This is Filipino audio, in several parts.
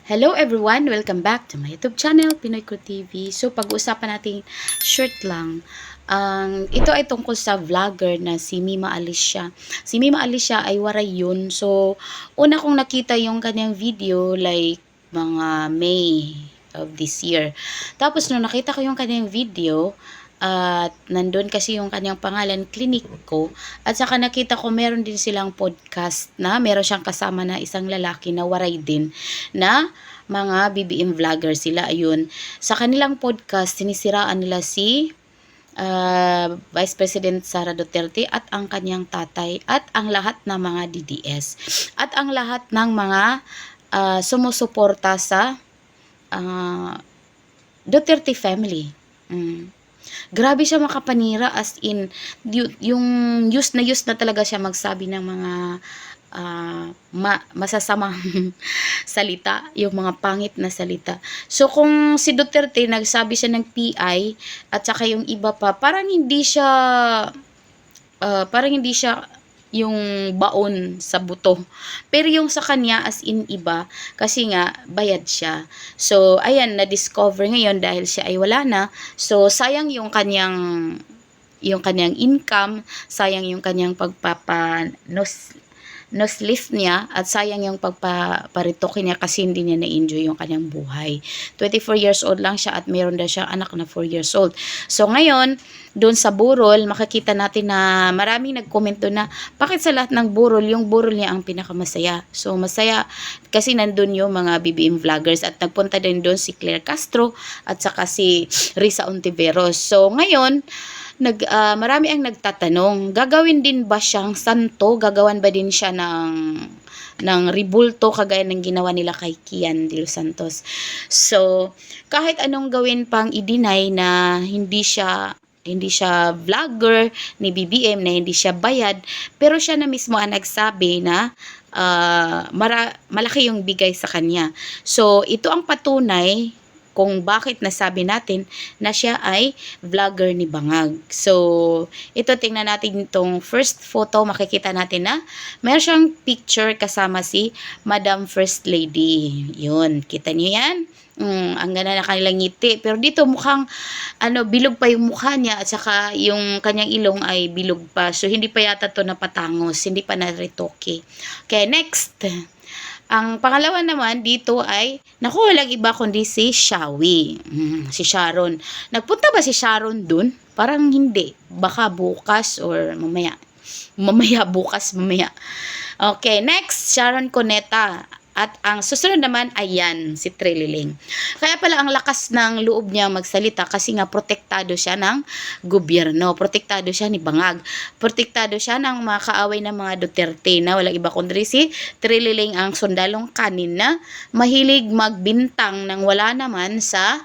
Hello everyone! Welcome back to my YouTube channel, Pinoy Crew TV. So, pag-uusapan natin short lang. Ito ay tungkol sa vlogger na si Mima Alicia. Si Mima Alicia ay waray yun. So, una kong nakita yung kanyang video like mga May of this year. Tapos, nung nakita ko yung kanyang video, at nandun kasi yung kanyang pangalan, Clinic ko. At saka nakita ko meron din silang podcast na meron siyang kasama na isang lalaki na waray din na mga BBM vlogger sila. Ayun. Sa kanilang podcast, sinisiraan nila si Vice President Sara Duterte at ang kanyang tatay at ang lahat ng mga DDS. At ang lahat ng mga sumusuporta sa Duterte family. Grabe siya makapanira, as in yung use na talaga siya magsabi ng mga masasamang salita, yung mga pangit na salita. So kung si Duterte nagsabi siya ng PI at saka yung iba pa, parang hindi siya yung baon sa buto. Pero yung sa kanya, as in iba, kasi nga bayad siya. So ayan, na-discover ngayon dahil siya ay wala na. So sayang yung kanyang income, sayang yung kanyang pagpapanoslift niya, at sayang yung pagpaparitoke niya kasi hindi niya na-enjoy yung kanyang buhay. 24 years old lang siya at meron na siyang anak na 4 years old. So ngayon, doon sa burol, makikita natin na maraming nag-comment doon na bakit sa lahat ng burol, yung burol niya ang pinakamasaya. So masaya kasi nandun yung mga BBM vloggers at nagpunta din doon si Claire Castro at saka si Risa Ontiveros. So ngayon, marami ang nagtatanong, gagawin din ba siyang santo? Gagawan ba din siya ng ribulto kagaya ng ginawa nila kay Kian de los Santos? So, kahit anong gawin pang i-deny na hindi siya vlogger ni BBM, na hindi siya bayad, pero siya na mismo ang nagsabi na malaki yung bigay sa kanya. So, ito ang patunay kung bakit nasabi natin na siya ay vlogger ni Bangag. So, ito tingnan natin itong first photo, makikita natin na meron siyang picture kasama si Madam First Lady. Yun, kita niyo yan? Ang ganda na kanilang ngiti. Pero dito mukhang bilog pa yung mukha niya at saka yung kanyang ilong ay bilog pa. So, hindi pa yata to napatangos, hindi pa naritoke. Okay, next. Ang pangalawa naman dito ay, naku, walang iba kundi si Shawi. Si Sharon. Nagpunta ba si Sharon dun? Parang hindi. Baka bukas or mamaya. Mamaya. Okay, next, Sharon Cuneta. At ang susunod naman, ayan, si Trililing. Kaya pala ang lakas ng loob niya magsalita kasi nga protektado siya ng gobyerno. Protektado siya ni Bangag. Protektado siya ng mga kaaway ng mga Duterte na walang iba kundi si Trililing, ang sundalong kanin na mahilig magbintang ng wala naman sa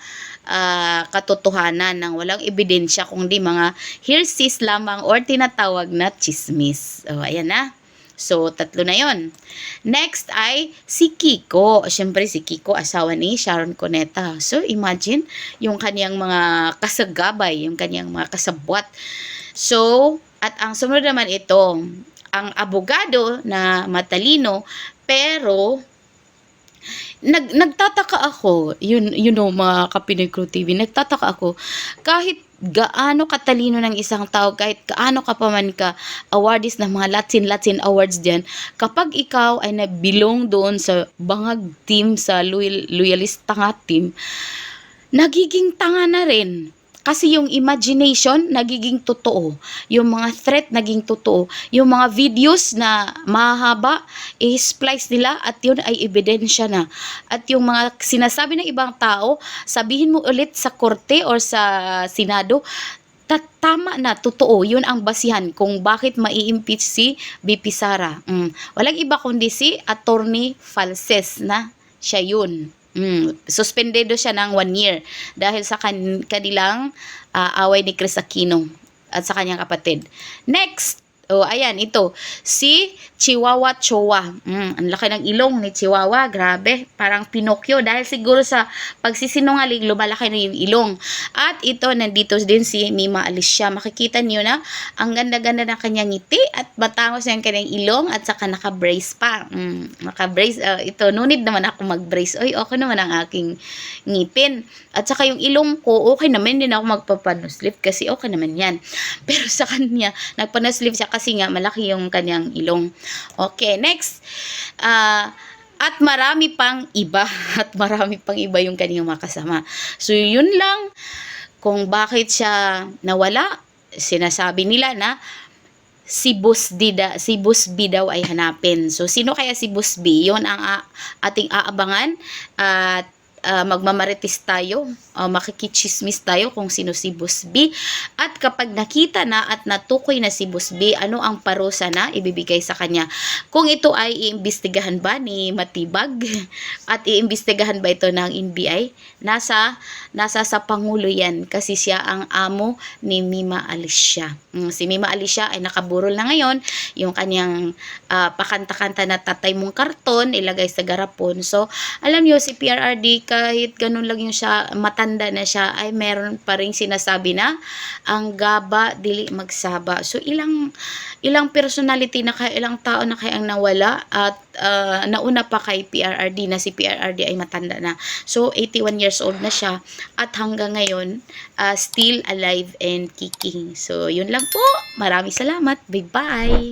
katotohanan, ng walang ebidensya kundi mga hearsays lamang or tinatawag na chismis. O, ayan na. So, tatlo na yon. Next ay si Kiko. Siyempre, si Kiko, asawa ni Sharon Cuneta. So, imagine yung kanyang mga kasagabay, yung kanyang mga kasabwat. So, at ang sumunod naman ito, ang abogado na matalino, pero nagtataka ako, mga ka-Pinoy Crew TV, nagtataka ako, kahit gaano katalino ng isang tao, kahit gaano ka pa man ka awardees ng mga Latin awards diyan, kapag ikaw ay nabilong doon sa Bangag team, sa loyalista nga team, nagiging tanga na rin. Kasi yung imagination nagiging totoo. Yung mga threat naging totoo. Yung mga videos na mahaba, i-splice nila at yun ay ebidensya na. At yung mga sinasabi ng ibang tao, sabihin mo ulit sa korte or sa Senado, tama na, totoo. Yun ang basihan kung bakit mai-impeach si BP Sara. Walang iba kundi si Attorney Falses na siya yun. Suspendido siya ng 1 year dahil sa kanilang away ni Chris Aquino at sa kanyang kapatid. Next, Oh, ayan, ito. Si Chihuahua Chowa. Ang laki ng ilong ni Chihuahua. Grabe. Parang Pinocchio. Dahil siguro sa pagsisinungaling, lumalaki na yung ilong. At ito, nandito din si Mima Alicia. Makikita niyo na, ang ganda-ganda ng kanyang ngiti at matangos yung kanyang ilong at saka naka-brace pa. Naka-brace. Ito, no need naman ako mag-brace. Oy, okay naman ang aking ngipin. At saka yung ilong ko, okay naman. Hindi na ako magpapanuslip kasi okay naman yan. Pero sa kanya, nagpanuslip siya kasi nga malaki yung kanyang ilong. Okay, next. At marami pang iba. At marami pang iba yung kanyang makasama. So, yun lang. Kung bakit siya nawala, sinasabi nila na si Boss B daw ay hanapin. So, sino kaya si Boss B? Yun ang ating aabangan. At magmamarites tayo, makikichismis tayo kung sino si Boss B. At kapag nakita na at natukoy na si Boss B, ano ang parusa na ibibigay sa kanya? Kung ito ay iimbestigahan ba ni Matibag at iimbestigahan ba ito ng NBI, nasa sa Pangulo yan kasi siya ang amo ni Mima Alicia. Si Mima Alicia ay nakaburol na ngayon, yung kanyang pakanta-kanta na tatay mong karton ilagay sa garapon. So, alam nyo, si PRRD, kahit ganun lang yung siya, matanda na siya, ay meron pa rin sinasabi na ang gaba dili magsaba. So, ilang personality na kaya, ilang tao na kaya ang nawala at nauna pa kay PRRD na si PRRD ay matanda na. So, 81 years old na siya at hanggang ngayon, still alive and kicking. So, yun lang po. Maraming salamat. Bye-bye!